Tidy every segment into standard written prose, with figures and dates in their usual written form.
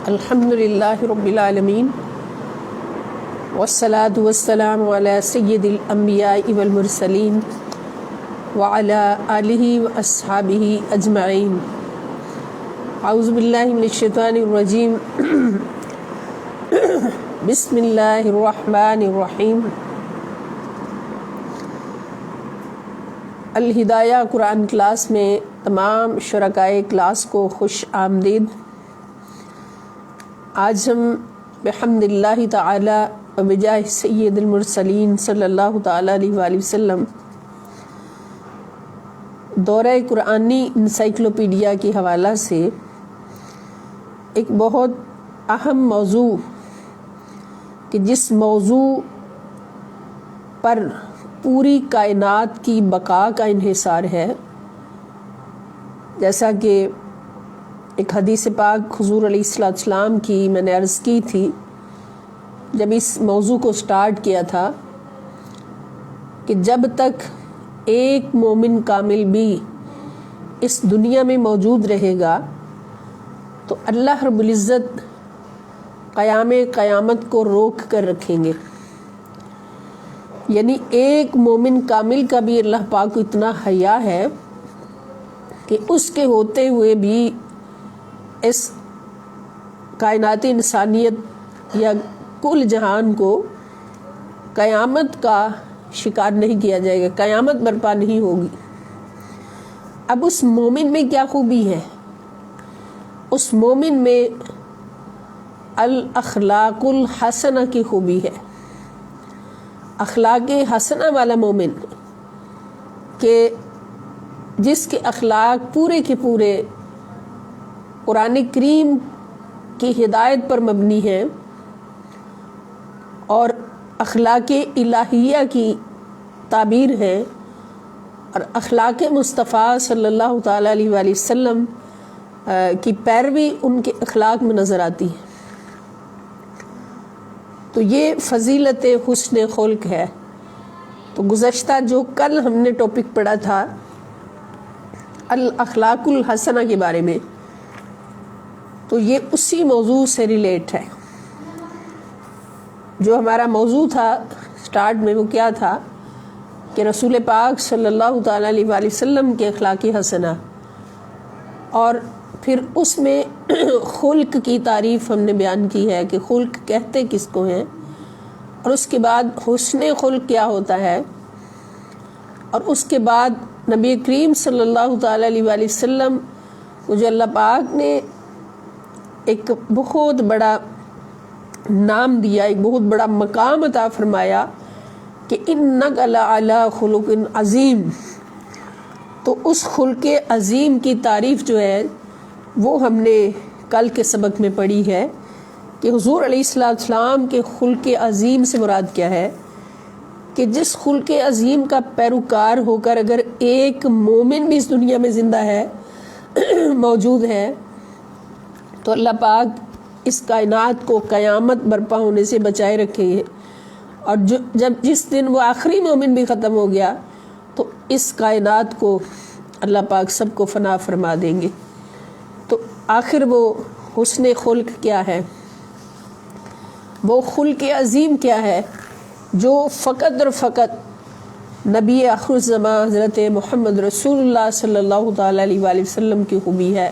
الحمدللہ رب العالمین والصلاة والسلام علی سید الانبیاء والمرسلین وعلی آلہ واصحابہ اجمعین۔ اعوذ باللہ من الشیطان الرجیم بسم اللہ الرحمن الرحیم۔ الہدایہ قرآن کلاس میں تمام شرکائے کلاس کو خوش آمدید۔ آج ہم بحمد اللہ تعالی و بجاہ سید المرسلین صلی اللہ تعالی علیہ وآلہ وسلم دورہ قرآنی انسائکلوپیڈیا کے حوالہ سے ایک بہت اہم موضوع کہ جس موضوع پر پوری کائنات کی بقا کا انحصار ہے، جیسا کہ ایک حدیث پاک حضور علیہ السلام کی میں نے عرض کی تھی جب اس موضوع کو سٹارٹ کیا تھا کہ جب تک ایک مومن کامل بھی اس دنیا میں موجود رہے گا تو اللہ رب العزت قیامت کو روک کر رکھیں گے۔ یعنی ایک مومن کامل کا بھی اللہ پاک کو اتنا حیا ہے کہ اس کے ہوتے ہوئے بھی اس کائنات انسانیت یا کل جہان کو قیامت کا شکار نہیں کیا جائے گا، قیامت برپا نہیں ہوگی۔ اب اس مومن میں کیا خوبی ہے؟ اس مومن میں الاخلاق الحسنہ کی خوبی ہے۔ اخلاق حسنہ والا مومن کہ جس کے اخلاق پورے کے پورے قرآن کریم کی ہدایت پر مبنی ہیں اور اخلاق الہیہ کی تعبیر ہے اور اخلاق مصطفیٰ صلی اللہ تعالیٰ علیہ وآلہ وسلم کی پیروی ان کے اخلاق میں نظر آتی ہے، تو یہ فضیلت حسن خلق ہے۔ تو گزشتہ جو کل ہم نے ٹاپک پڑھا تھا الاخلاق الحسنہ کے بارے میں، تو یہ اسی موضوع سے ریلیٹ ہے۔ جو ہمارا موضوع تھا سٹارٹ میں وہ کیا تھا کہ رسول پاک صلی اللہ تعالیٰ علیہ وآلہ وسلم کے اخلاق حسنہ، اور پھر اس میں خلق کی تعریف ہم نے بیان کی ہے کہ خلق کہتے کس کو ہیں، اور اس کے بعد حسن خلق کیا ہوتا ہے، اور اس کے بعد نبی کریم صلی اللہ تعالیٰ علیہ وآلہ وسلم کو جو اللہ پاک نے ایک بہت بڑا نام دیا، ایک بہت بڑا مقام عطا فرمایا کہ انک لعلی خلق عظیم، تو اس خلق عظیم کی تعریف جو ہے وہ ہم نے کل کے سبق میں پڑھی ہے کہ حضور علیہ السلام کے خلق عظیم سے مراد کیا ہے کہ جس خلق عظیم کا پیروکار ہو کر اگر ایک مومن بھی اس دنیا میں زندہ ہے موجود ہے تو اللہ پاک اس کائنات کو قیامت برپا ہونے سے بچائے رکھیں گے، اور جب جس دن وہ آخری مومن بھی ختم ہو گیا تو اس کائنات کو اللہ پاک سب کو فنا فرما دیں گے۔ تو آخر وہ حسن خلق کیا ہے، وہ خلق عظیم کیا ہے جو فقط اور فقط نبی آخر الزمان حضرت محمد رسول اللہ صلی اللہ تعالیٰ علیہ وآلہ وسلم کی خوبی ہے،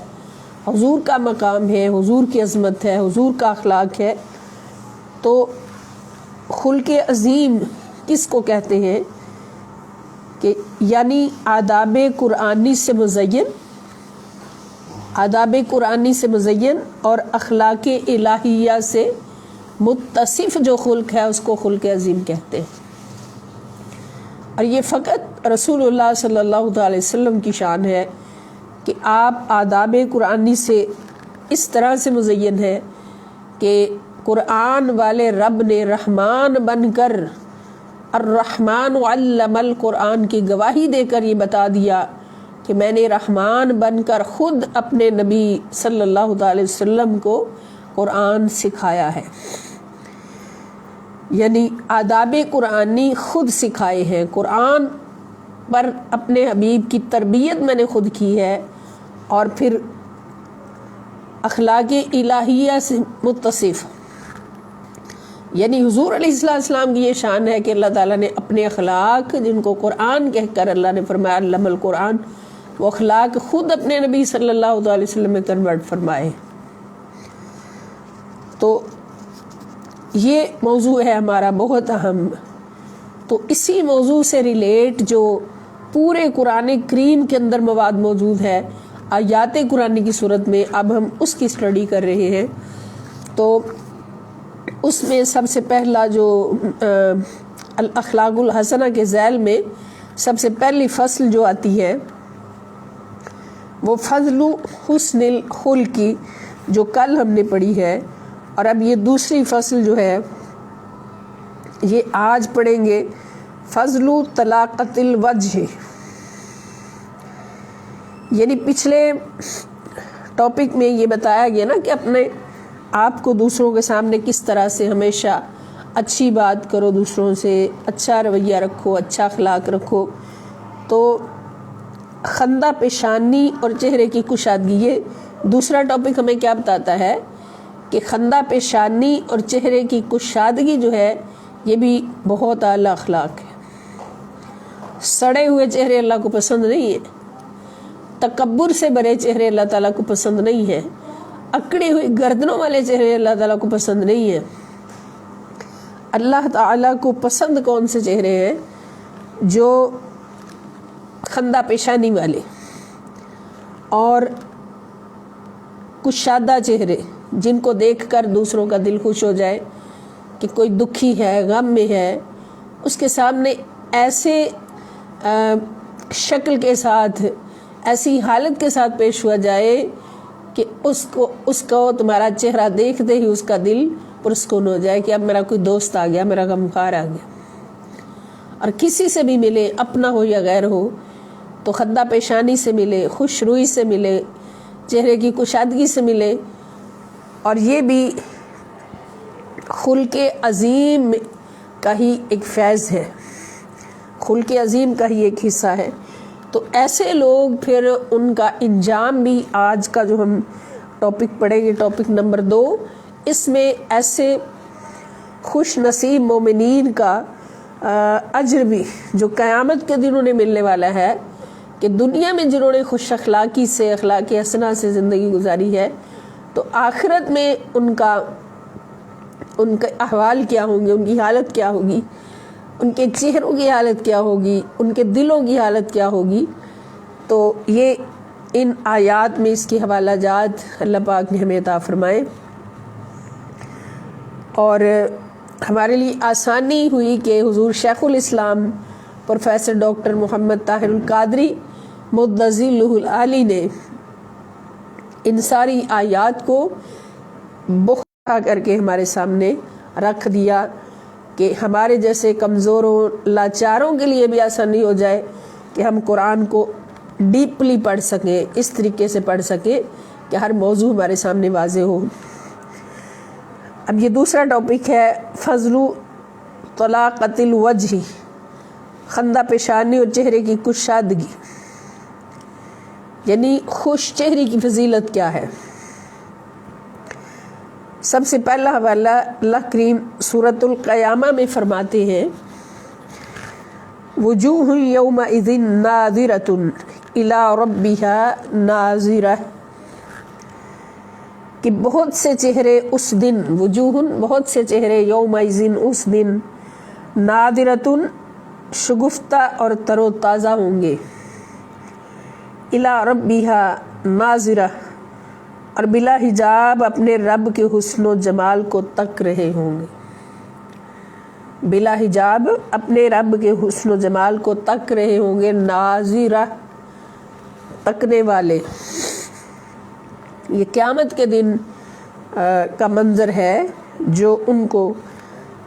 حضور کا مقام ہے، حضور کی عظمت ہے، حضور کا اخلاق ہے۔ تو خلق عظیم کس کو کہتے ہیں کہ یعنی آداب قرآنی سے مزین، آداب قرآنی سے مزین اور اخلاق الہیہ سے متصف جو خلق ہے اس کو خلق عظیم کہتے ہیں۔ اور یہ فقط رسول اللہ صلی اللہ تعالی وسلم کی شان ہے کہ آپ آداب قرآنی سے اس طرح سے مزین ہے کہ قرآن والے رب نے رحمان بن کر الرحمن علم القرآن کی گواہی دے کر یہ بتا دیا کہ میں نے رحمان بن کر خود اپنے نبی صلی اللہ تعالی وسلم کو قرآن سکھایا ہے۔ یعنی آداب قرآنی خود سکھائے ہیں، قرآن پر اپنے حبیب کی تربیت میں نے خود کی ہے، اور پھر اخلاق الہیہ سے متصف، یعنی حضور علیہ السلام کی یہ شان ہے کہ اللہ تعالیٰ نے اپنے اخلاق، جن کو قرآن کہہ کر اللہ نے فرمایا علم القرآن، وہ اخلاق خود اپنے نبی صلی اللہ علیہ وسلم میں کنورٹ فرمائے۔ تو یہ موضوع ہے ہمارا بہت اہم۔ تو اسی موضوع سے ریلیٹ جو پورے قرآن کریم کے اندر مواد موجود ہے آیات قرآن کی صورت میں، اب ہم اس کی اسٹڈی کر رہے ہیں۔ تو اس میں سب سے پہلا جو الاخلاق الحسنہ کے ذیل میں سب سے پہلی فصل جو آتی ہے وہ فضل حسن الخلق کی، جو کل ہم نے پڑھی ہے، اور اب یہ دوسری فصل جو ہے یہ آج پڑھیں گے، فضل طلاقت الوجہ۔ یعنی پچھلے ٹاپک میں یہ بتایا گیا نا کہ اپنے آپ کو دوسروں کے سامنے کس طرح سے ہمیشہ اچھی بات کرو، دوسروں سے اچھا رویہ رکھو، اچھا اخلاق رکھو۔ تو خندہ پیشانی اور چہرے کی کشادگی، یہ دوسرا ٹاپک ہمیں کیا بتاتا ہے کہ خندہ پیشانی اور چہرے کی کشادگی جو ہے یہ بھی بہت اعلیٰ اخلاق ہے۔ سڑے ہوئے چہرے اللہ کو پسند نہیں ہے، تکبر سے بھرے چہرے اللہ تعالیٰ کو پسند نہیں ہے، اکڑی ہوئی گردنوں والے چہرے اللہ تعالیٰ کو پسند نہیں ہے۔ اللہ تعالیٰ کو پسند کون سے چہرے ہیں؟ جو خندہ پیشانی والے اور کشادہ چہرے، جن کو دیکھ کر دوسروں کا دل خوش ہو جائے کہ کوئی دکھی ہے، غم میں ہے، اس کے سامنے ایسے شکل کے ساتھ، ایسی حالت کے ساتھ پیش ہوا جائے کہ اس کو تمہارا چہرہ دیکھتے ہی اس کا دل پرسکون ہو جائے کہ اب میرا کوئی دوست آ گیا، میرا غمخوار آ گیا۔ اور کسی سے بھی ملے، اپنا ہو یا غیر ہو، تو خندہ پیشانی سے ملے، خوش روئی سے ملے، چہرے کی کشادگی سے ملے۔ اور یہ بھی خلق عظیم کا ہی ایک فیض ہے، خلق عظیم کا ہی ایک حصہ ہے۔ تو ایسے لوگ پھر ان کا انجام بھی آج کا جو ہم ٹاپک پڑھیں گے، ٹاپک نمبر 2، اس میں ایسے خوش نصیب مومنین کا اجر بھی جو قیامت کے دن انہیں ملنے والا ہے، کہ دنیا میں جنہوں نے خوش اخلاقی سے، اخلاق حسنہ سے زندگی گزاری ہے، تو آخرت میں ان کا احوال کیا ہوں گے، ان کی حالت کیا ہوگی، ان کے چہروں کی حالت کیا ہوگی، ان کے دلوں کی حالت کیا ہوگی۔ تو یہ ان آیات میں اس کی حوالہ جات اللہ پاک نے ہمیں عطا فرمائے، اور ہمارے لیے آسانی ہوئی کہ حضور شیخ الاسلام پروفیسر ڈاکٹر محمد طاہر القادری مدظلہ العالی نے ان ساری آیات کو بخا کر کے ہمارے سامنے رکھ دیا کہ ہمارے جیسے کمزوروں، لاچاروں کے لیے بھی آسانی ہو جائے کہ ہم قرآن کو ڈیپلی پڑھ سکیں، اس طریقے سے پڑھ سکیں کہ ہر موضوع ہمارے سامنے واضح ہو۔ اب یہ دوسرا ٹاپک ہے فضل طلاقت الوجہ، خندہ پیشانی اور چہرے کی کشادگی، یعنی خوش چہرے کی فضیلت کیا ہے۔ سب سے پہلا حوالہ اللہ کریم سورۃ القیامہ میں فرماتے ہیں وجوہ یومئذ ناظرۃ الی ربها ناظرہ، کہ بہت سے چہرے اس دن، وجوہ بہت سے چہرے، یومئذ اس دن، ناظرۃ شگفتہ اور تر و تازہ ہوں گے، الی ربها ناظرہ، اور بلا حجاب اپنے رب کے حسن و جمال کو تک رہے ہوں گے، بلا حجاب اپنے رب کے حسن و جمال کو تک رہے ہوں گے، ناظرہ تکنے والے۔ یہ قیامت کے دن کا منظر ہے جو ان کو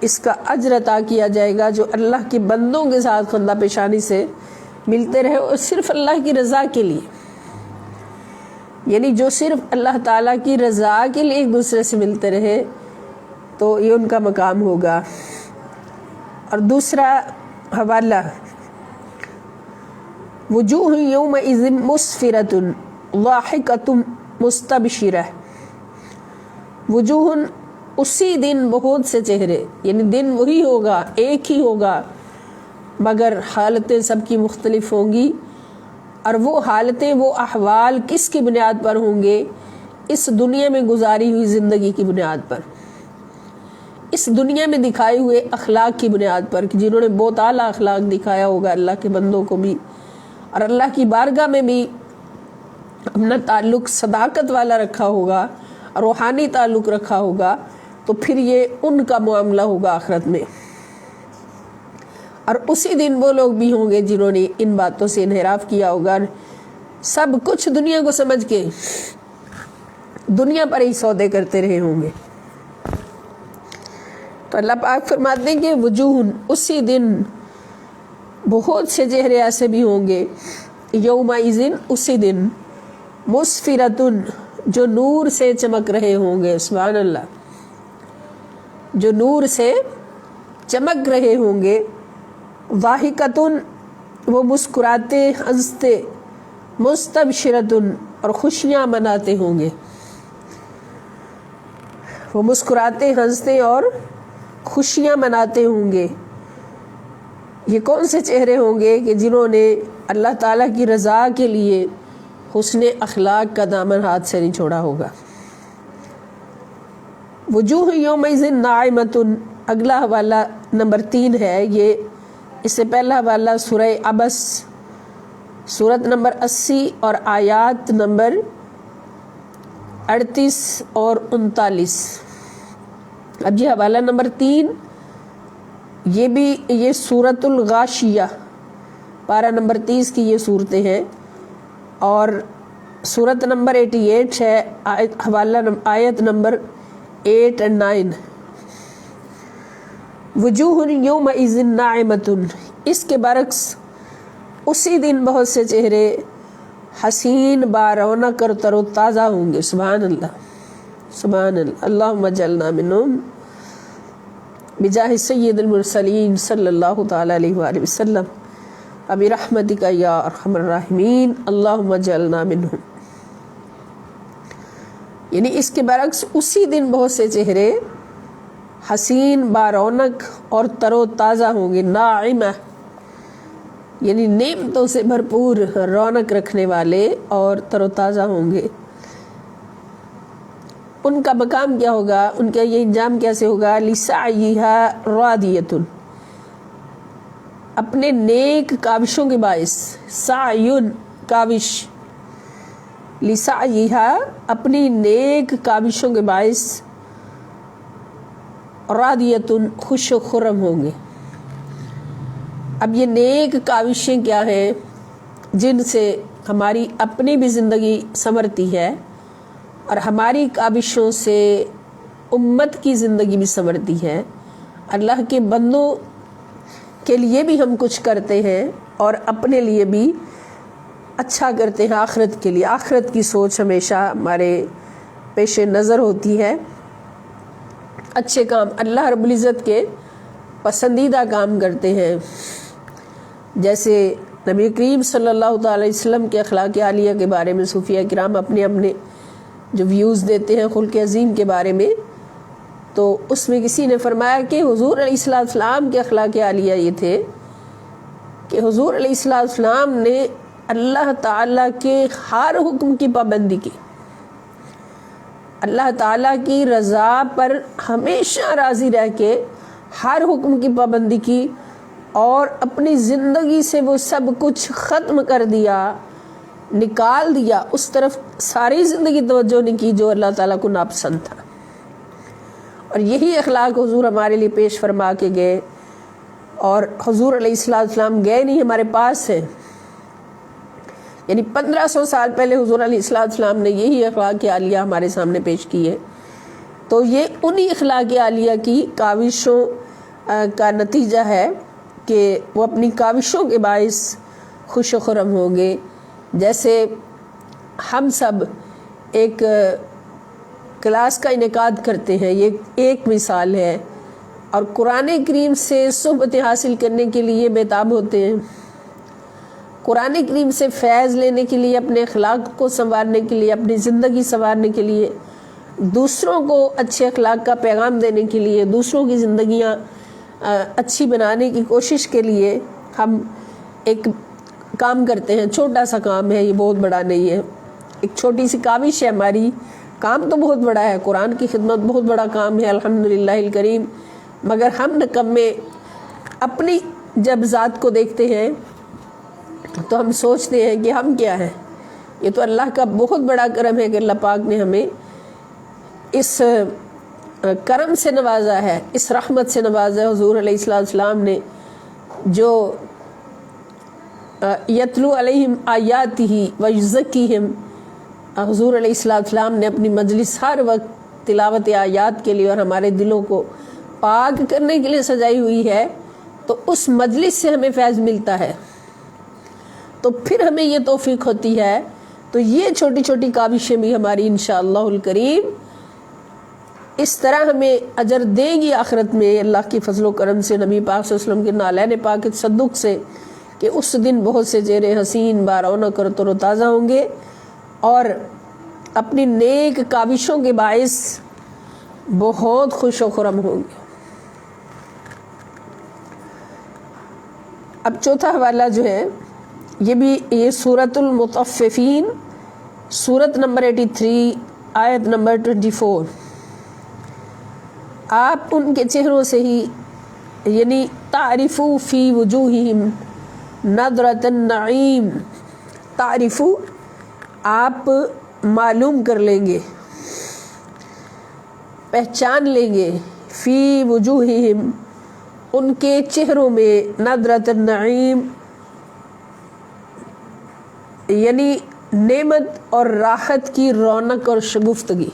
اس کا اجر عطا کیا جائے گا، جو اللہ کے بندوں کے ساتھ خندہ پیشانی سے ملتے رہے اور صرف اللہ کی رضا کے لیے، یعنی جو صرف اللہ تعالیٰ کی رضا کے لیے ایک دوسرے سے ملتے رہے، تو یہ ان کا مقام ہوگا۔ اور دوسرا حوالہ وجوہ یومئذ مسفرۃ ضاحکۃ مستبشرہ، وجوہ اسی دن بہت سے چہرے، یعنی دن وہی ہوگا، ایک ہی ہوگا، مگر حالتیں سب کی مختلف ہوں گی، اور وہ حالتیں، وہ احوال کس کی بنیاد پر ہوں گے؟ اس دنیا میں گزاری ہوئی زندگی کی بنیاد پر، اس دنیا میں دکھائے ہوئے اخلاق کی بنیاد پر، کہ جنہوں نے بہت اعلیٰ اخلاق دکھایا ہوگا اللہ کے بندوں کو بھی، اور اللہ کی بارگاہ میں بھی اپنا تعلق صداقت والا رکھا ہوگا، روحانی تعلق رکھا ہوگا، تو پھر یہ ان کا معاملہ ہوگا آخرت میں۔ اور اسی دن وہ لوگ بھی ہوں گے جنہوں نے ان باتوں سے انحراف کیا ہوگا، سب کچھ دنیا کو سمجھ کے دنیا پر ہی سودے کرتے رہے ہوں گے۔ تو اللہ پاک فرماتے ہیں کہ وجوہ اسی دن بہت سے چہرے ایسے بھی ہوں گے، یومئذ اسی دن، مسفرتن جو نور سے چمک رہے ہوں گے، سبحان اللہ، جو نور سے چمک رہے ہوں گے، ضاحکتن وہ مسکراتے ہنستے، مستبشرتن اور خوشیاں مناتے ہوں گے، وہ مسکراتے ہنستے اور خوشیاں مناتے ہوں گے۔ یہ کون سے چہرے ہوں گے؟ کہ جنہوں نے اللہ تعالیٰ کی رضا کے لیے حسن اخلاق کا دامن ہاتھ سے نہیں چھوڑا ہوگا۔ وجوہ یومئذ ناعمۃ، اگلا حوالہ نمبر 3 ہے یہ، اس سے پہلا حوالہ سورہ عبس، سورت نمبر 80 اور آیات نمبر 38 اور 39۔ اب یہ حوالہ نمبر 3، یہ سورت الغاشیہ، پارہ نمبر 30 کی یہ صورتیں ہیں، اور سورت نمبر 88 ہے، آیت نمبر 8 اور 9۔ وجوہ یومئذ ناعمۃ، اس کے برعکس اسی دن بہت سے چہرے حسین بارونق اور تر و تازہ ہوں گے، سبحان اللہ سبحان اللہ، اللہم اجعلنا منہم بجاہ سید المرسلین صلی اللہ تعالی علیہ وآلہ وسلم، برحمتک یا ارحم الراحمین، اللہم اجعلنا منہم۔ یعنی اس کے برعکس اسی دن بہت سے چہرے حسین بارونق اور تر و تازہ ہوں گے، ناعمہ یعنی نعمتوں سے بھرپور، رونق رکھنے والے اور تر و تازہ ہوں گے۔ ان کا مقام کیا ہوگا؟ ان کا یہ انجام کیسے ہوگا؟ لسعیھا راضیۃ، اپنے نیک کاوشوں کے باعث، سعیٌ کاوش، لسعیھا اپنی نیک کاوشوں کے باعث، راضیۃ خوش و خرم ہوں گے۔ اب یہ نیک کاوشیں کیا ہیں؟ جن سے ہماری اپنی بھی زندگی سنورتی ہے، اور ہماری کاوشوں سے امت کی زندگی بھی سنورتی ہے، اللہ کے بندوں کے لیے بھی ہم کچھ کرتے ہیں، اور اپنے لیے بھی اچھا کرتے ہیں، آخرت کے لیے، آخرت کی سوچ ہمیشہ ہمارے پیش نظر ہوتی ہے، اچھے کام، اللہ رب العزت کے پسندیدہ کام کرتے ہیں، جیسے نبی کریم صلی اللہ تعالی علیہ وسلم کے اخلاق عالیہ کے بارے میں صوفیہ کرام اپنے جو ویوز دیتے ہیں خلق عظیم کے بارے میں، تو اس میں کسی نے فرمایا کہ حضور علیہ السلام کے اخلاق عالیہ یہ تھے کہ حضور علیہ السلام نے اللہ تعالیٰ کے ہر حکم کی پابندی کی، اللہ تعالیٰ کی رضا پر ہمیشہ راضی رہ کے ہر حکم کی پابندی کی، اور اپنی زندگی سے وہ سب کچھ ختم کر دیا، نکال دیا، اس طرف ساری زندگی توجہ نہیں کی جو اللہ تعالیٰ کو ناپسند تھا۔ اور یہی اخلاق حضور ہمارے لیے پیش فرما کے گئے، اور حضور علیہ السلام گئے نہیں، ہمارے پاس ہیں، یعنی 1500 سال پہلے حضور علیہ السلام نے یہی اخلاق عالیہ ہمارے سامنے پیش کی ہے۔ تو یہ انہی اخلاق عالیہ کی کاوشوں کا نتیجہ ہے کہ وہ اپنی کاوشوں کے باعث خوش و خرم ہوں گے۔ جیسے ہم سب ایک کلاس کا انعقاد کرتے ہیں، یہ ایک مثال ہے، اور قرآن کریم سے صحبت حاصل کرنے کے لیے بےتاب ہوتے ہیں، قرآن کریم سے فیض لینے کے لیے، اپنے اخلاق کو سنوارنے کے لیے، اپنی زندگی سنوارنے کے لیے دوسروں کو اچھے اخلاق کا پیغام دینے کے لیے، دوسروں کی زندگیاں اچھی بنانے کی کوشش کے لیے ہم ایک کام کرتے ہیں، چھوٹا سا کام ہے، یہ بہت بڑا نہیں ہے، ایک چھوٹی سی کاوش ہے ہماری، کام تو بہت بڑا ہے، قرآن کی خدمت بہت بڑا کام ہے الحمدللہ الکریم، مگر ہم نکمے اپنی جب ذات کو دیکھتے ہیں تو ہم سوچتے ہیں کہ ہم کیا ہیں۔ یہ تو اللہ کا بہت بڑا کرم ہے کہ اللہ پاک نے ہمیں اس کرم سے نوازا ہے، اس رحمت سے نوازا ہے۔ حضور علیہ السلام نے جو یتلو علیہم آیاتہ ویزکیہم، حضور علیہ السلام نے اپنی مجلس ہر وقت تلاوت آیات کے لیے اور ہمارے دلوں کو پاک کرنے کے لیے سجائی ہوئی ہے، تو اس مجلس سے ہمیں فیض ملتا ہے، تو پھر ہمیں یہ توفیق ہوتی ہے۔ تو یہ چھوٹی چھوٹی کاوشیں بھی ہماری انشاءاللہ الکریم اس طرح ہمیں اجر دے گی آخرت میں اللہ کی فضل و کرم سے، نبی پاک صلی اللہ علیہ وسلم کے نالین پاک کے تصدق سے، کہ اس دن بہت سے چہرے حسین بارونق اور تر و تازہ ہوں گے اور اپنی نیک کاوشوں کے باعث بہت خوش و خرم ہوں گے۔ اب چوتھا حوالہ جو ہے یہ بھی یہ سورۃ المطففین، سورت نمبر 83 آیت نمبر 24۔ آپ ان کے چہروں سے ہی، یعنی تعرفو فی وجوہہم نظرۃ النعیم، تعرفو آپ معلوم کر لیں گے، پہچان لیں گے، فی وجوہہم ان کے چہروں میں، نظرۃ النعیم یعنی نعمت اور راحت کی رونق اور شگفتگی،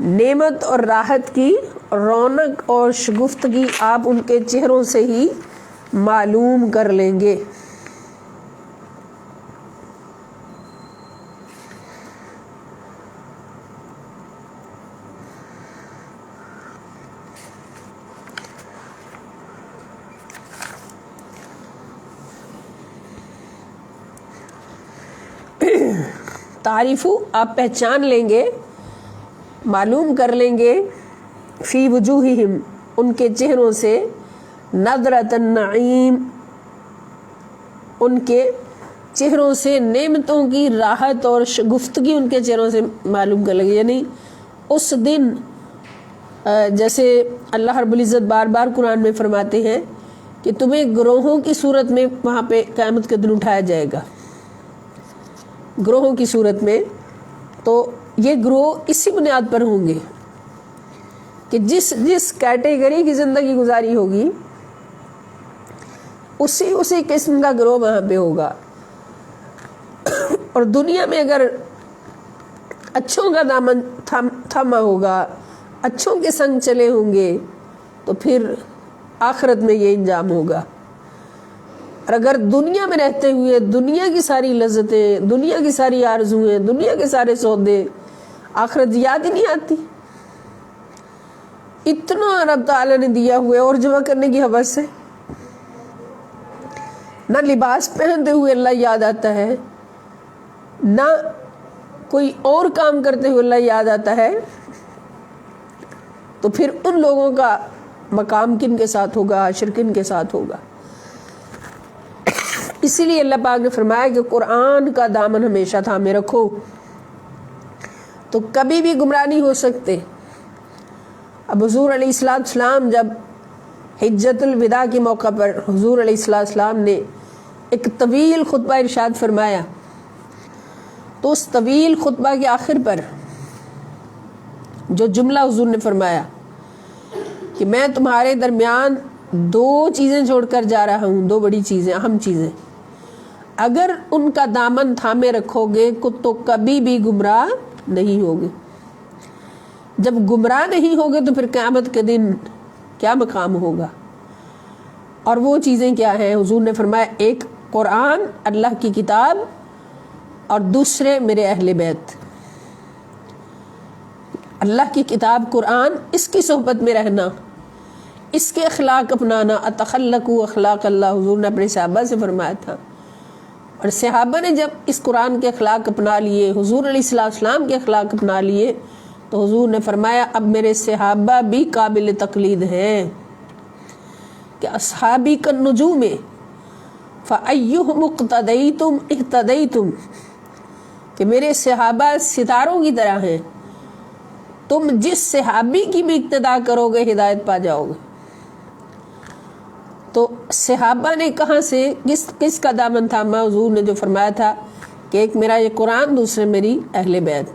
نعمت اور راحت کی رونق اور شگفتگی آپ ان کے چہروں سے ہی معلوم کر لیں گے۔ تعریفو آپ پہچان لیں گے، معلوم کر لیں گے، فی وجوہہم ان کے چہروں سے، نظرۃ النعیم ان کے چہروں سے نعمتوں کی راحت اور شگفتگی ان کے چہروں سے معلوم کر لیں گے۔ یعنی اس دن جیسے اللہ رب العزت بار بار قرآن میں فرماتے ہیں کہ تمہیں گروہوں کی صورت میں وہاں پہ قیامت کے دن اٹھایا جائے گا، گروہوں کی صورت میں، تو یہ گروہ اسی بنیاد پر ہوں گے کہ جس کیٹیگری کی زندگی گزاری ہوگی اسی قسم کا گروہ وہاں پہ ہوگا۔ اور دنیا میں اگر اچھوں کا دامن تھاما ہوگا، اچھوں کے سنگ چلے ہوں گے، تو پھر آخرت میں یہ انجام ہوگا۔ اور اگر دنیا میں رہتے ہوئے دنیا کی ساری لذتیں، دنیا کی ساری آرزویں، دنیا کے سارے سودے، آخرت یاد ہی نہیں آتی، اتنا رب تعالیٰ نے دیا ہوئے اور جمع کرنے کی حوث ہے، نہ لباس پہنتے ہوئے اللہ یاد آتا ہے، نہ کوئی اور کام کرتے ہوئے اللہ یاد آتا ہے، تو پھر ان لوگوں کا مقام کن کے ساتھ ہوگا، حشر کن کے ساتھ ہوگا۔ اسی لیے اللہ پاک نے فرمایا کہ قرآن کا دامن ہمیشہ تھامے رکھو، تو کبھی بھی گمراہ نہیں ہو سکتے۔ اب حضور علیہ السلام جب حجۃ الوداع کے موقع پر حضور علیہ السلام نے ایک طویل خطبہ ارشاد فرمایا، تو اس طویل خطبہ کے آخر پر جو جملہ حضور نے فرمایا کہ میں تمہارے درمیان دو چیزیں چھوڑ کر جا رہا ہوں، دو بڑی چیزیں، اہم چیزیں، اگر ان کا دامن تھامے رکھو گے تو کبھی بھی گمراہ نہیں ہوگے۔ جب گمراہ نہیں ہوگے تو پھر قیامت کے دن کیا مقام ہوگا؟ اور وہ چیزیں کیا ہیں؟ حضور نے فرمایا ایک قرآن، اللہ کی کتاب، اور دوسرے میرے اہل بیت۔ اللہ کی کتاب قرآن، اس کی صحبت میں رہنا، اس کے اخلاق اپنانا، اتخلقوا اخلاق اللہ، حضور نے اپنے صحابہ سے فرمایا تھا اور صحابہ نے جب اس قرآن کے اخلاق اپنا لیے، حضور علیہ السلام کے اخلاق اپنا لیے، تو حضور نے فرمایا اب میرے صحابہ بھی قابل تقلید ہیں کہ اصحابی کالنجوم فأیہم اقتدیتم اہتدیتم، کہ میرے صحابہ ستاروں کی طرح ہیں، تم جس صحابی کی بھی اقتدا کرو گے ہدایت پا جاؤ گے۔ تو صحابہ نے کہاں سے کس کا دامن تھاما؟ حضور نے جو فرمایا تھا کہ ایک میرا یہ قرآن، دوسرے میری اہل بیت۔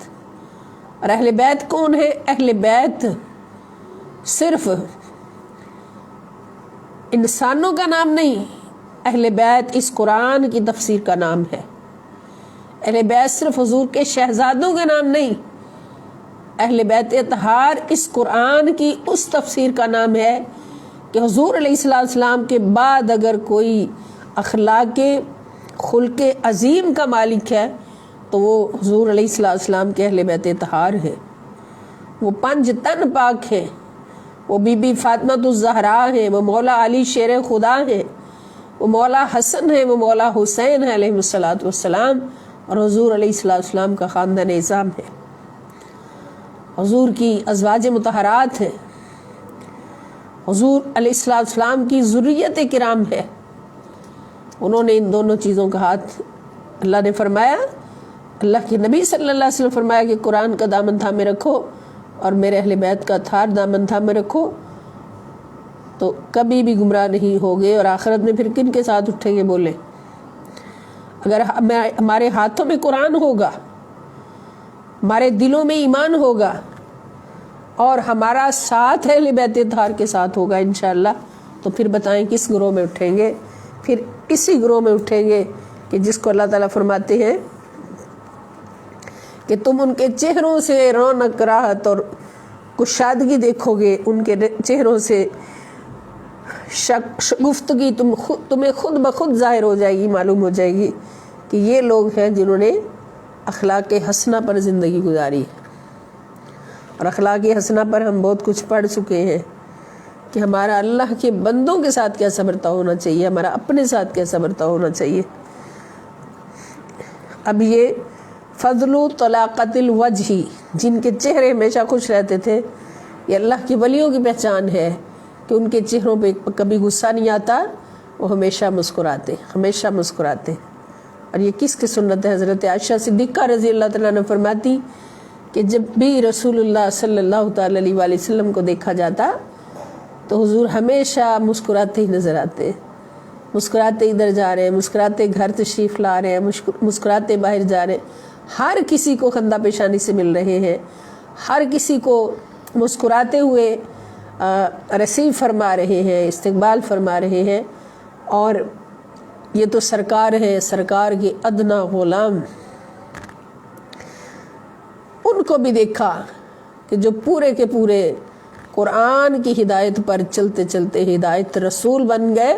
اور اہل بیت کون ہے؟ اہل بیت صرف انسانوں کا نام نہیں، اہل بیت اس قرآن کی تفسیر کا نام ہے۔ اہل بیت صرف حضور کے شہزادوں کا نام نہیں، اہل بیت اطہار اس قرآن کی اس تفسیر کا نام ہے کہ حضور علیہ السلام کے بعد اگر کوئی اخلاق خلق عظیم کا مالک ہے تو وہ حضور علیہ السلام کے اہل بیت اطہار ہیں۔ وہ 5 تن پاک ہیں، وہ بی بی فاطمہ الزہرا ہیں، وہ مولا علی شیر خدا ہیں، وہ مولا حسن ہیں، وہ مولا حسین ہیں علیہ السلام، اور حضور علیہ السلام کا خاندان اعظام ہے، حضور کی ازواج مطہرات ہیں، حضور علیہ السلام کی ذریت کرام ہے۔ انہوں نے ان دونوں چیزوں کا ہاتھ، اللہ نے فرمایا، اللہ کے نبی صلی اللہ علیہ وسلم فرمایا کہ قرآن کا دامن تھامے رکھو اور میرے اہل بیت کا تھار دامن تھامے رکھو تو کبھی بھی گمراہ نہیں ہوگے، اور آخرت میں پھر کن کے ساتھ اٹھیں گے؟ بولے اگر ہمارے ہاتھوں میں قرآن ہوگا، ہمارے دلوں میں ایمان ہوگا، اور ہمارا ساتھ اہل بیت اطہار کے ساتھ ہوگا انشاءاللہ، تو پھر بتائیں کس گروہ میں اٹھیں گے؟ پھر اسی گروہ میں اٹھیں گے کہ جس کو اللہ تعالیٰ فرماتے ہیں کہ تم ان کے چہروں سے رونق راحت اور کشادگی دیکھو گے، ان کے چہروں سے گفتگی تمہیں خود بخود ظاہر ہو جائے گی، معلوم ہو جائے گی کہ یہ لوگ ہیں جنہوں نے اخلاق حسنہ پر زندگی گزاری ہے۔ اور اخلاق حسنہ پر ہم بہت کچھ پڑھ چکے ہیں کہ ہمارا اللہ کے بندوں کے ساتھ کیسا برتاؤ ہونا چاہیے، ہمارا اپنے ساتھ کیسا برتاؤ ہونا چاہیے۔ اب یہ فضل طلاقت الوجہ، جن کے چہرے ہمیشہ خوش رہتے تھے، یہ اللہ کے ولیوں کی پہچان ہے کہ ان کے چہروں پہ کبھی غصہ نہیں آتا، وہ ہمیشہ مسکراتے، ہمیشہ مسکراتے۔ اور یہ کس کی سنت ہے؟ حضرت عائشہ صدیقہ رضی اللہ تعالیٰ عنہ فرماتی کہ جب بھی رسول اللہ صلی اللہ تعالی علیہ وآلہ وسلم کو دیکھا جاتا تو حضور ہمیشہ مسکراتے ہی نظر آتے، مسکراتے ادھر جا رہے ہیں، مسکراتے گھر تشریف لا رہے ہیں، مسکراتے باہر جا رہے ہیں، ہر کسی کو خندہ پیشانی سے مل رہے ہیں، ہر کسی کو مسکراتے ہوئے رسیو فرما رہے ہیں، استقبال فرما رہے ہیں۔ اور یہ تو سرکار ہے، سرکار کے ادنا غلام۔ ان کو بھی دیکھا کہ جو پورے کے پورے قرآن کی ہدایت پر چلتے چلتے ہدایت رسول بن گئے،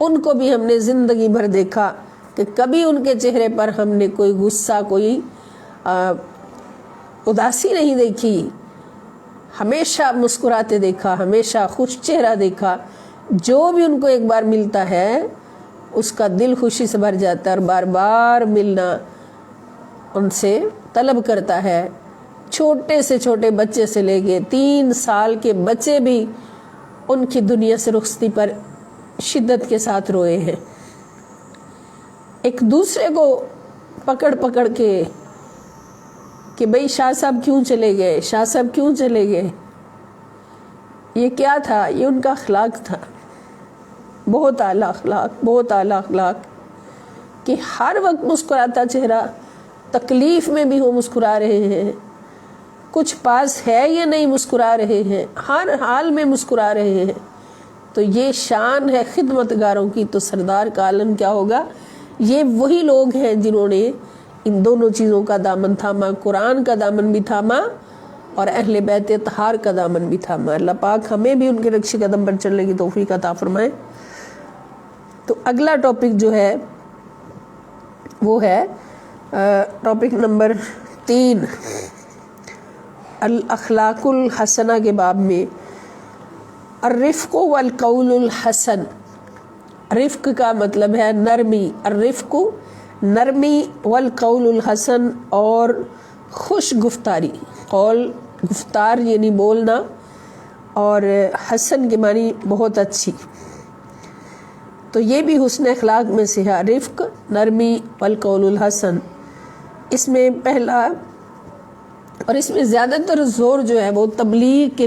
ان کو بھی ہم نے زندگی بھر دیکھا کہ کبھی ان کے چہرے پر ہم نے کوئی غصہ، کوئی اداسی نہیں دیکھی، ہمیشہ مسکراتے دیکھا، ہمیشہ خوش چہرہ دیکھا۔ جو بھی ان کو ایک بار ملتا ہے اس کا دل خوشی سے بھر جاتا ہے اور بار بار ملنا ان سے طلب کرتا ہے۔ چھوٹے سے چھوٹے بچے سے لے کے 3 سال کے بچے بھی ان کی دنیا سے رخصتی پر شدت کے ساتھ روئے ہیں، ایک دوسرے کو پکڑ پکڑ کے کہ بھئی شاہ صاحب کیوں چلے گئے، شاہ صاحب کیوں چلے گئے۔ یہ کیا تھا؟ یہ ان کا اخلاق تھا، بہت اعلیٰ اخلاق، بہت اعلیٰ اخلاق، کہ ہر وقت مسکراتا چہرہ، تکلیف میں بھی وہ مسکرا رہے ہیں، کچھ پاس ہے یا نہیں مسکرا رہے ہیں، ہر حال میں مسکرا رہے ہیں۔ تو یہ شان ہے خدمتگاروں کی، تو سردار کا عالم کیا ہوگا؟ یہ وہی لوگ ہیں جنہوں نے ان دونوں چیزوں کا دامن تھاما، قرآن کا دامن بھی تھاما اور اہل بیت اطہار کا دامن بھی تھاما۔ اللہ پاک ہمیں بھی ان کے نقش قدم پر چلنے کی توفیق عطا فرمائے۔ تو اگلا ٹاپک جو ہے وہ ہے ٹاپک نمبر 3، الاخلاق الحسنہ کے باب میں الرفق والقول الحسن۔ رفق کا مطلب ہے نرمی، الرفق نرمی والقول الحسن اور خوش گفتاری، قول گفتار یعنی بولنا، اور حسن کے معنی بہت اچھی، تو یہ بھی حسن اخلاق میں سے ہے، رفق، نرمی والقول الحسن۔ اس میں پہلا، اور اس میں زیادہ تر زور جو ہے وہ تبلیغ کے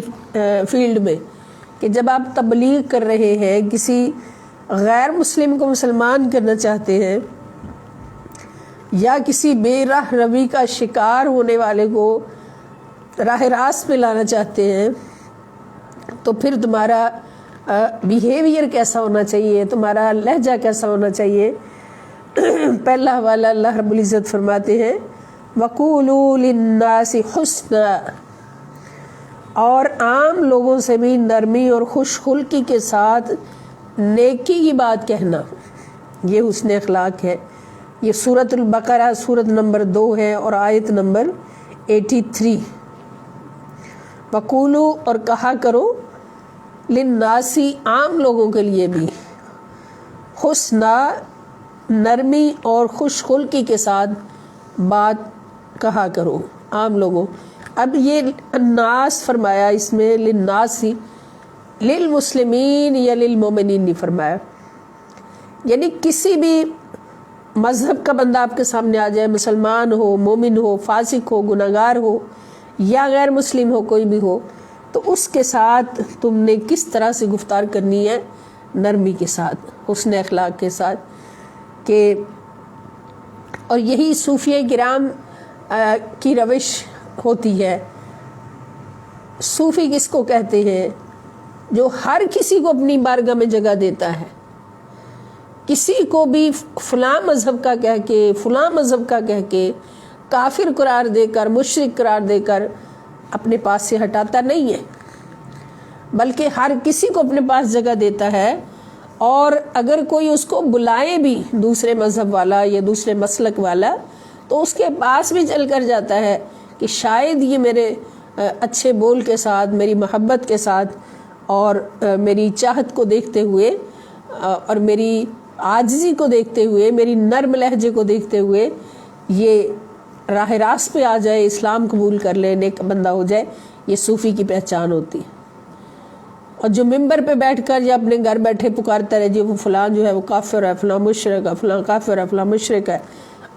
فیلڈ میں، کہ جب آپ تبلیغ کر رہے ہیں، کسی غیر مسلم کو مسلمان کرنا چاہتے ہیں، یا کسی بے راہ روی کا شکار ہونے والے کو راہ راست پہ لانا چاہتے ہیں، تو پھر تمہارا بیہیویئر کیسا ہونا چاہیے، تمہارا لہجہ کیسا ہونا چاہیے۔ پہلا حوالہ اللہ رب العزت فرماتے ہیں وَقُولُوا لِلنَّاسِ حُسْنًا، اور عام لوگوں سے بھی نرمی اور خوش خلقی کے ساتھ نیکی کی بات کہنا، یہ حسن اخلاق ہے۔ یہ سورۃ البقرہ سورت نمبر 2 ہے اور آیت نمبر 83۔ وَقُولُوا، اور کہا کرو، لِلنَّاسِ، عام لوگوں کے لیے بھی، حسنا، نرمی اور خوش خلقی کے ساتھ بات کہا کرو، عام لوگوں۔ اب یہ الناس فرمایا، اس میں للناس، للمسلمین یا للمومنین نہیں فرمایا، یعنی کسی بھی مذہب کا بندہ آپ کے سامنے آ جائے، مسلمان ہو، مومن ہو، فاسق ہو، گناہگار ہو، یا غیر مسلم ہو، کوئی بھی ہو، تو اس کے ساتھ تم نے کس طرح سے گفتار کرنی ہے؟ نرمی کے ساتھ، حسن اخلاق کے ساتھ۔ کہ اور یہی صوفیہ کرام کی روش ہوتی ہے۔ صوفی کس کو کہتے ہیں؟ جو ہر کسی کو اپنی بارگاہ میں جگہ دیتا ہے، کسی کو بھی فلاں مذہب کا کہہ کے، فلاں مذہب کا کہہ کے کافر قرار دے کر، مشرک قرار دے کر اپنے پاس سے ہٹاتا نہیں ہے، بلکہ ہر کسی کو اپنے پاس جگہ دیتا ہے۔ اور اگر کوئی اس کو بلائے بھی، دوسرے مذہب والا یا دوسرے مسلک والا، تو اس کے پاس بھی چل کر جاتا ہے کہ شاید یہ میرے اچھے بول کے ساتھ، میری محبت کے ساتھ، اور میری چاہت کو دیکھتے ہوئے، اور میری عاجزی کو دیکھتے ہوئے، میری نرم لہجے کو دیکھتے ہوئے، یہ راہ راست پہ آ جائے، اسلام قبول کر لے، نیک بندہ ہو جائے۔ یہ صوفی کی پہچان ہوتی ہے۔ اور جو ممبر پہ بیٹھ کر یا اپنے گھر بیٹھے پکارتا رہے جی وہ فلاں جو ہے وہ کافر ہے، فلاں مشرک ہے، فلاں کافر ہے، فلاں مشرک ہے،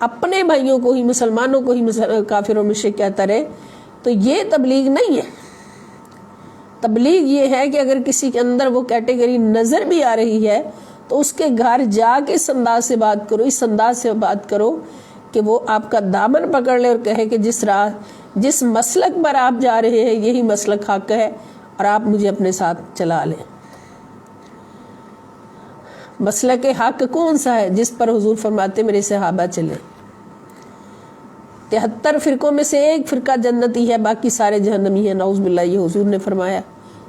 اپنے بھائیوں کو ہی، مسلمانوں کو ہی کافر اور مشرک کہتا رہے، تو یہ تبلیغ نہیں ہے۔ تبلیغ یہ ہے کہ اگر کسی کے اندر وہ کیٹیگری نظر بھی آ رہی ہے تو اس کے گھر جا کے اس انداز سے بات کرو، اس انداز سے بات کرو کہ وہ آپ کا دامن پکڑ لے اور کہے کہ جس مسلک پر آپ جا رہے ہیں یہی مسلک حق ہے، اور آپ مجھے اپنے ساتھ چلا لیں۔ مسلک حق کون سا ہے؟ جس پر حضور فرماتے میرے صحابہ چلے۔ 73 فرقوں میں سے ایک فرقہ جنتی ہے، باقی سارے جہنمی ہیں، نعوذ باللہ، یہ حضور نے فرمایا،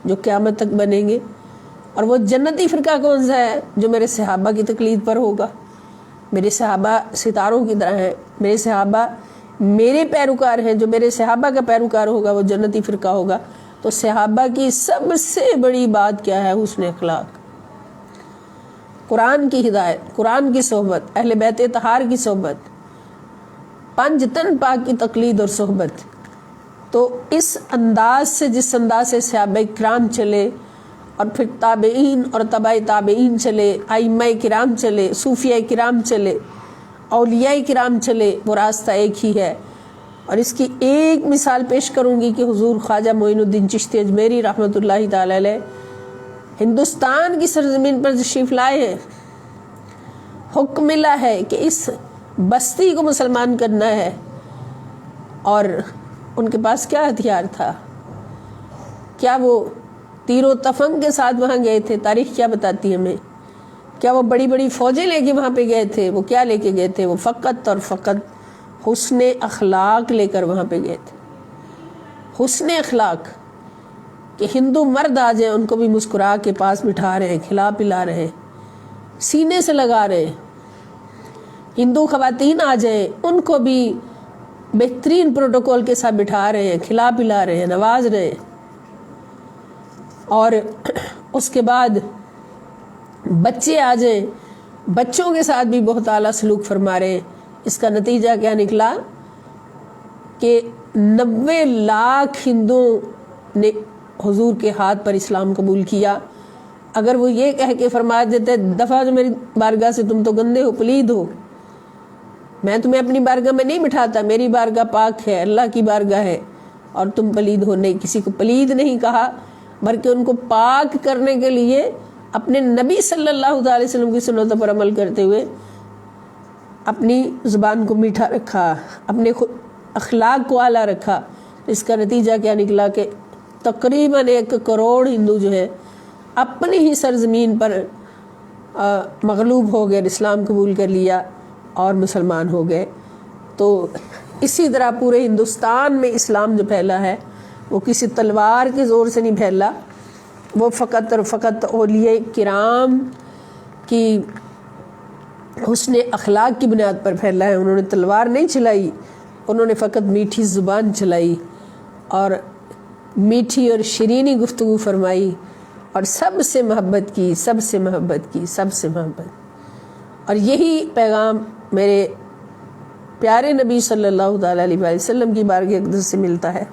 جو قیامت تک بنیں گے۔ اور وہ جنتی فرقہ کون سا ہے؟ جو میرے صحابہ کی تقلید پر ہوگا۔ میرے صحابہ ستاروں کی طرح ہیں، میرے صحابہ میرے پیروکار ہیں، جو میرے صحابہ کا پیروکار ہوگا وہ جنتی فرقہ ہوگا۔ تو صحابہ کی سب سے بڑی بات کیا ہے؟ حسن اخلاق، قرآن کی ہدایت، قرآن کی صحبت، اہل بیت طہار کی صحبت، 5 تن پاک کی تقلید اور صحبت۔ تو اس انداز سے، جس انداز سے صحابہ کرام چلے، اور پھر تابعین اور تبع تابعین چلے، ائمہ کرام چلے، صوفیہ کرام چلے، اولیاء کرام چلے، وہ راستہ ایک ہی ہے۔ اور اس کی ایک مثال پیش کروں گی کہ حضور خواجہ معین الدین چشتی اجمیری رحمۃ اللہ تعالی علیہ ہندوستان کی سرزمین پر تشریف لائے ہیں، حکم ملا ہے کہ اس بستی کو مسلمان کرنا ہے، اور ان کے پاس کیا ہتھیار تھا؟ کیا وہ تیر و تفنگ کے ساتھ وہاں گئے تھے؟ تاریخ کیا بتاتی ہے ہمیں؟ کیا وہ بڑی بڑی فوجیں لے کے وہاں پہ گئے تھے؟ وہ کیا لے کے گئے تھے؟ وہ فقط اور فقط حسن اخلاق لے کر وہاں پہ گئے تھے۔ حسن اخلاق، کہ ہندو مرد آ جائیں ان کو بھی مسکرا کے پاس بٹھا رہے ہیں، کھلا پلا رہے ہیں، سینے سے لگا رہے ہیں۔ ہندو خواتین آ جائیں ان کو بھی بہترین پروٹوکول کے ساتھ بٹھا رہے ہیں، کھلا پلا رہے ہیں، نواز رہے ہیں۔ اور اس کے بعد بچے آ جائیں، بچوں کے ساتھ بھی بہت اعلیٰ سلوک فرما رہے ہیں۔ اس کا نتیجہ کیا نکلا کہ 90 لاکھ ہندوؤں نے حضور کے ہاتھ پر اسلام قبول کیا۔ اگر وہ یہ کہہ کے فرما دیتے دفعہ جو میری بارگاہ سے، تم تو گندے ہو، پلید ہو، میں تمہیں اپنی بارگاہ میں نہیں بٹھاتا، میری بارگاہ پاک ہے، اللہ کی بارگاہ ہے، اور تم پلید ہو، نہیں، کسی کو پلید نہیں کہا، بلکہ ان کو پاک کرنے کے لیے اپنے نبی صلی اللہ علیہ وسلم کی سنتوں پر عمل کرتے ہوئے اپنی زبان کو میٹھا رکھا، اپنے اخلاق کو اعلیٰ رکھا۔ اس کا نتیجہ کیا نکلا کہ تقریباً 1 کروڑ ہندو جو ہے اپنی ہی سرزمین پر مغلوب ہو گئے، اسلام قبول کر لیا اور مسلمان ہو گئے۔ تو اسی طرح پورے ہندوستان میں اسلام جو پھیلا ہے وہ کسی تلوار کے زور سے نہیں پھیلا، وہ فقط اور فقط اولیاء کرام کی حسن اخلاق کی بنیاد پر پھیلا ہے۔ انہوں نے تلوار نہیں چلائی، انہوں نے فقط میٹھی زبان چلائی اور میٹھی اور شیرینی گفتگو فرمائی اور سب سے محبت کی، سب سے محبت کی، سب سے محبت۔ اور یہی پیغام میرے پیارے نبی صلی اللہ علیہ وسلم کی بارگاہ اقدس سے ملتا ہے۔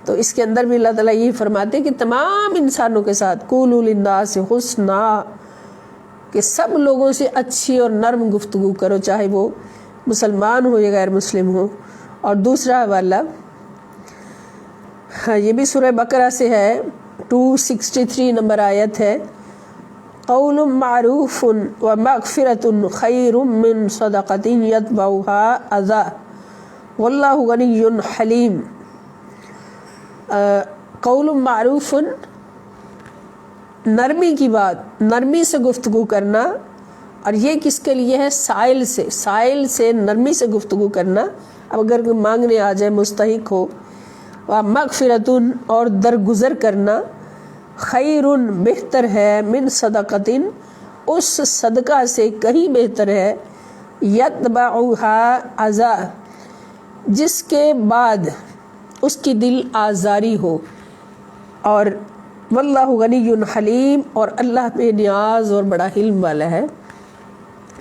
تو اس کے اندر بھی اللہ تعالیٰ یہی فرماتے کہ تمام انسانوں کے ساتھ قولوا للناس حسنا، کہ سب لوگوں سے اچھی اور نرم گفتگو کرو، چاہے وہ مسلمان ہو یا غیر مسلم ہو۔ اور دوسرا حوالہ یہ بھی سورہ بقرہ سے ہے، 263 نمبر آیت ہے، قول معروف ومغفرۃ خیر من صدقۃ یتبعها اذی واللہ غنی حلیم۔ قول معروف، نرمی کی بات، نرمی سے گفتگو کرنا، اور یہ کس کے لیے ہے؟ سائل سے نرمی سے گفتگو کرنا۔ اب اگر کوئی مانگنے آ جائے، مستحق ہو، مغفرۃ، اور درگزر کرنا، خیر، بہتر ہے، من صدقۃ، اس صدقہ سے کہیں بہتر ہے، یتبعها اذی، جس کے بعد اس کی دل آزاری ہو۔ اور واللہ غنی حلیم، اور اللہ بے نیاز اور بڑا حلم والا ہے۔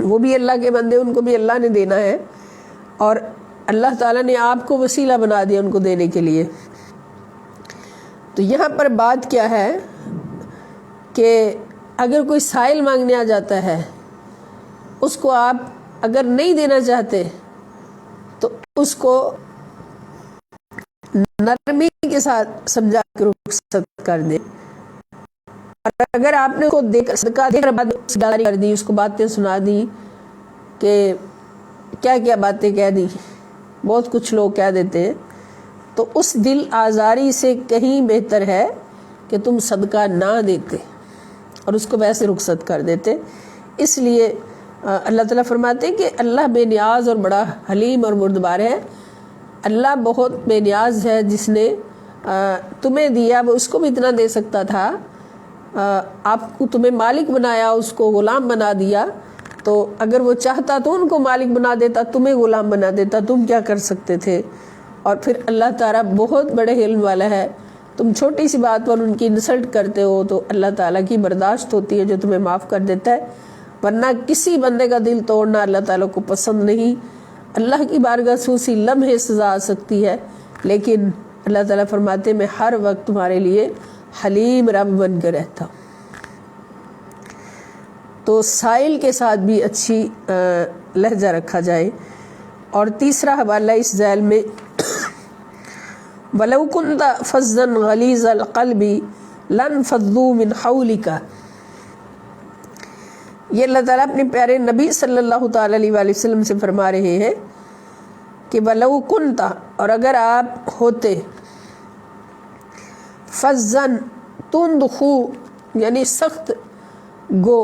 وہ بھی اللہ کے بندے، ان کو بھی اللہ نے دینا ہے، اور اللہ تعالیٰ نے آپ کو وسیلہ بنا دیا ان کو دینے کے لیے۔ تو یہاں پر بات کیا ہے کہ اگر کوئی سائل مانگنے آ جاتا ہے، اس کو آپ اگر نہیں دینا چاہتے تو اس کو نرمی کے ساتھ سمجھا کے رخصت کر دیں۔ اور اگر آپ نے کو صدقہ دے کر دی، اس کو باتیں سنا دی کہ کیا کیا باتیں کہہ دی، بہت کچھ لوگ کہہ دیتے ہیں، تو اس دل آزاری سے کہیں بہتر ہے کہ تم صدقہ نہ دیتے اور اس کو ویسے رخصت کر دیتے۔ اس لیے اللہ تعالیٰ فرماتے ہیں کہ اللہ بے نیاز اور بڑا حلیم اور بردبار ہے۔ اللہ بہت بے نیاز ہے، جس نے تمہیں دیا وہ اس کو بھی اتنا دے سکتا تھا، آپ کو تمہیں مالک بنایا، اس کو غلام بنا دیا، تو اگر وہ چاہتا تو ان کو مالک بنا دیتا، تمہیں غلام بنا دیتا، تم کیا کر سکتے تھے؟ اور پھر اللہ تعالیٰ بہت بڑے علم والا ہے، تم چھوٹی سی بات پر ان کی انسلٹ کرتے ہو تو اللہ تعالیٰ کی برداشت ہوتی ہے جو تمہیں معاف کر دیتا ہے، ورنہ کسی بندے کا دل توڑنا اللہ تعالیٰ کو پسند نہیں۔ اللہ کی بارگاہ سے اسی لمحے سزا آ سکتی ہے، لیکن اللہ تعالیٰ فرماتے میں ہر وقت تمہارے لیے حلیم رب بن کے رہتا ہوں۔ تو سائل کے ساتھ بھی اچھی لہجہ رکھا جائے۔ اور تیسرا حوالہ اس ذیل میں وَلَوْ كُنْتَ فَظًّا غَلِيظَ الْقَلْبِ لَانفَضُّوا مِنْ حَوْلِكَ، یہ اللہ تعالیٰ اپنے پیارے نبی صلی اللہ تعالیٰ علیہ وآلہ وسلم سے فرما رہے ہیں کہ وَلَوْ كُنْتَ، اور اگر آپ ہوتے، فَظًّا، تند خو، یعنی سخت گو،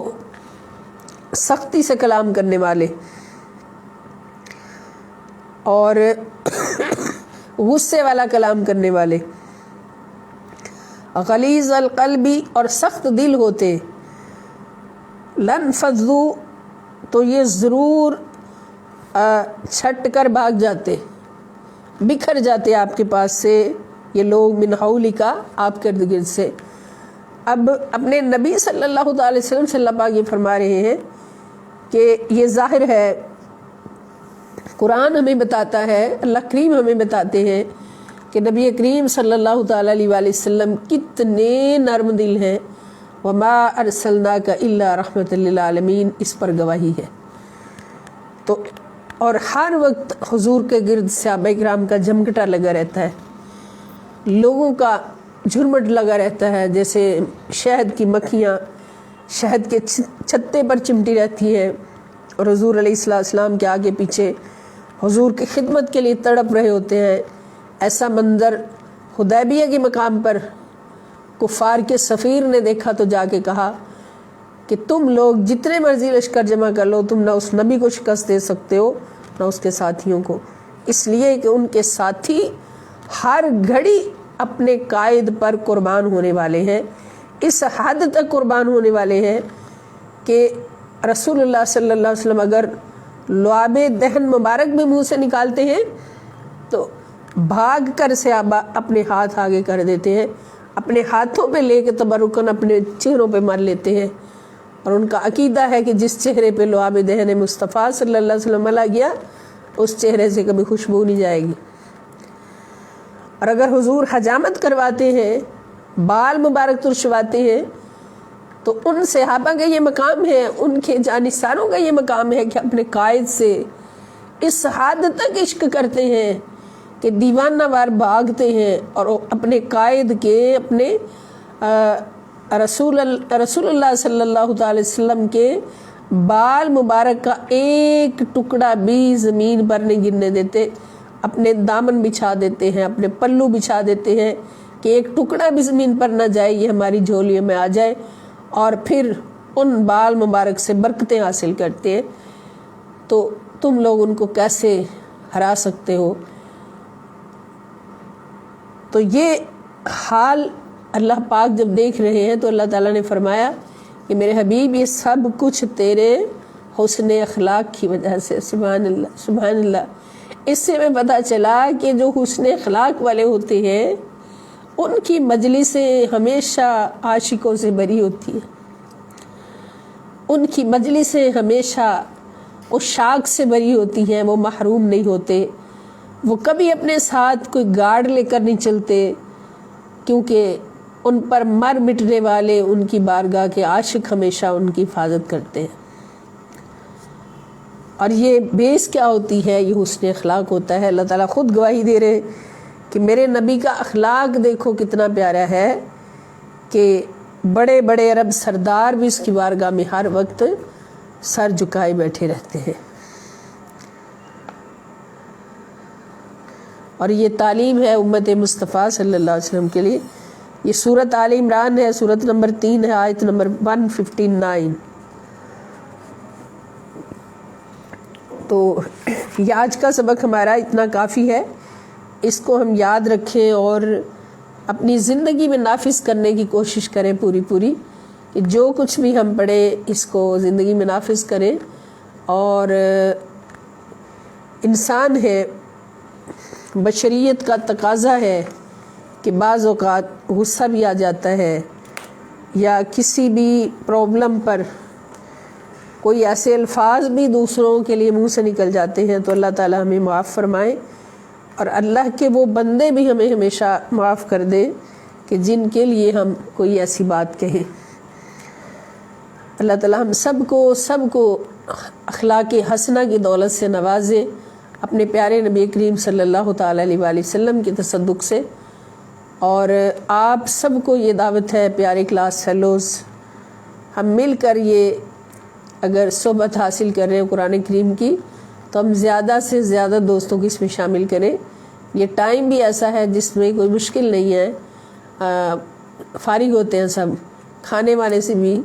سختی سے کلام کرنے والے، اور غصے والا کلام کرنے والے، غلیظ القلب، اور سخت دل ہوتے، لانفضوا، تو یہ ضرور چھٹ کر بھاگ جاتے، بکھر جاتے آپ کے پاس سے یہ لوگ، من حولک، آپ کے ارد گرد سے۔ اب اپنے نبی صلی اللہ تعالی وسلم سے اللہ پاک یہ فرما رہے ہیں کہ یہ ظاہر ہے قرآن ہمیں بتاتا ہے، اللہ کریم ہمیں بتاتے ہیں کہ نبی کریم صلی اللہ تعالیٰ علیہ وآلہ وسلم کتنے نرم دل ہیں. وما ارسلناک الا رحمۃ للعالمین، اس پر گواہی ہے. تو اور ہر وقت حضور کے گرد صحابہ کرام کا جمکٹا لگا رہتا ہے، لوگوں کا جھرمٹ لگا رہتا ہے، جیسے شہد کی مکھیاں شہد کے چھتے پر چمٹی رہتی ہے، اور حضور علیہ السلام کے آگے پیچھے حضور کی خدمت کے لیے تڑپ رہے ہوتے ہیں. ایسا منظر حدیبیہ کے مقام پر کفار کے سفیر نے دیکھا تو جا کے کہا کہ تم لوگ جتنے مرضی لشکر جمع کر لو، تم نہ اس نبی کو شکست دے سکتے ہو نہ اس کے ساتھیوں کو، اس لیے کہ ان کے ساتھی ہر گھڑی اپنے قائد پر قربان ہونے والے ہیں. اس حد تک قربان ہونے والے ہیں کہ رسول اللہ صلی اللہ علیہ وسلم اگر لعاب دہن مبارک بھی منہ سے نکالتے ہیں تو بھاگ کر صحابہ اپنے ہاتھ آگے کر دیتے ہیں، اپنے ہاتھوں پہ لے کے تبرکن اپنے چہروں پہ مار لیتے ہیں. اور ان کا عقیدہ ہے کہ جس چہرے پہ لعاب دہن مصطفیٰ صلی اللہ علیہ وسلم ملا گیا اس چہرے سے کبھی خوشبو نہیں جائے گی. اور اگر حضور حجامت کرواتے ہیں، بال مبارک ترشواتے ہیں، تو ان صحابہ کا یہ مقام ہے، ان کے جانثاروں کا یہ مقام ہے کہ اپنے قائد سے اس حد تک عشق کرتے ہیں کہ دیوانہ وار بھاگتے ہیں اور اپنے قائد کے، اپنے رسول اللہ صلی اللہ تعالی وسلم کے بال مبارک کا ایک ٹکڑا بھی زمین پر نہیں گرنے دیتے، اپنے دامن بچھا دیتے ہیں، اپنے پلو بچھا دیتے ہیں کہ ایک ٹکڑا بھی زمین پر نہ جائے، یہ ہماری جھولیوں میں آ جائے. اور پھر ان بال مبارک سے برکتیں حاصل کرتے ہیں. تو تم لوگ ان کو کیسے ہرا سکتے ہو؟ تو یہ حال اللہ پاک جب دیکھ رہے ہیں تو اللہ تعالیٰ نے فرمایا کہ میرے حبیب یہ سب کچھ تیرے حسن اخلاق کی وجہ سے. سبحان اللہ سبحان اللہ. اس سے میں پتہ چلا کہ جو حسن اخلاق والے ہوتے ہیں ان کی مجلسیں ہمیشہ عاشقوں سے بری ہوتی ہیں، ان کی مجلسیں ہمیشہ عشاق سے بری ہوتی ہیں، وہ محروم نہیں ہوتے، وہ کبھی اپنے ساتھ کوئی گارڈ لے کر نہیں چلتے، کیونکہ ان پر مر مٹنے والے ان کی بارگاہ کے عاشق ہمیشہ ان کی حفاظت کرتے ہیں. اور یہ بیس کیا ہوتی ہے؟ یہ حسن اخلاق ہوتا ہے. اللہ تعالیٰ خود گواہی دے رہے کہ میرے نبی کا اخلاق دیکھو کتنا پیارا ہے کہ بڑے بڑے عرب سردار بھی اس کی بارگاہ میں ہر وقت سر جھکائے بیٹھے رہتے ہیں. اور یہ تعلیم ہے امت مصطفیٰ صلی اللہ علیہ وسلم کے لیے. یہ سورۃ آل عمران ہے، سورۃ نمبر 3 ہے، آیت نمبر 159. تو یہ آج کا سبق ہمارا اتنا کافی ہے، اس کو ہم یاد رکھیں اور اپنی زندگی میں نافذ کرنے کی کوشش کریں پوری کہ جو کچھ بھی ہم پڑھیں اس کو زندگی میں نافذ کریں. اور انسان ہے، بشریت کا تقاضا ہے کہ بعض اوقات غصہ بھی آ جاتا ہے یا کسی بھی پرابلم پر کوئی ایسے الفاظ بھی دوسروں کے لیے منہ سے نکل جاتے ہیں، تو اللہ تعالیٰ ہمیں معاف فرمائے اور اللہ کے وہ بندے بھی ہمیں ہمیشہ معاف کر دے کہ جن کے لیے ہم کوئی ایسی بات کہیں. اللہ تعالیٰ ہم سب کو اخلاق حسنہ کی دولت سے نوازے، اپنے پیارے نبی کریم صلی اللہ تعالیٰ علیہ وآلہ وسلم کی تصدق سے. اور آپ سب کو یہ دعوت ہے پیارے کلاس فیلوز، ہم مل کر یہ اگر صحبت حاصل کر رہے ہیں قرآن کریم کی تو ہم زیادہ سے زیادہ دوستوں کو اس میں شامل کریں. یہ ٹائم بھی ایسا ہے جس میں کوئی مشکل نہیں ہے، فارغ ہوتے ہیں سب، کھانے وانے سے بھی،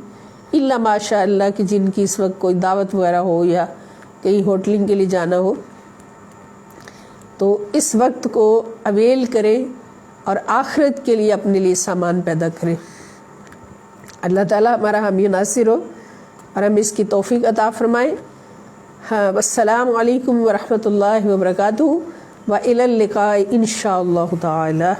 الا ماشاء اللہ کہ جن کی اس وقت کوئی دعوت وغیرہ ہو یا کہیں ہوٹلنگ کے لیے جانا ہو، تو اس وقت کو اویل کریں اور آخرت کے لیے اپنے لیے سامان پیدا کریں. اللہ تعالیٰ ہمارا حامی ناصر ہو اور ہم اس کی توفیق عطا فرمائیں. ہاں، السلام علیکم ورحمۃ اللہ وبرکاتہ، وإلی اللقاء ان شاء اللہ تعالی.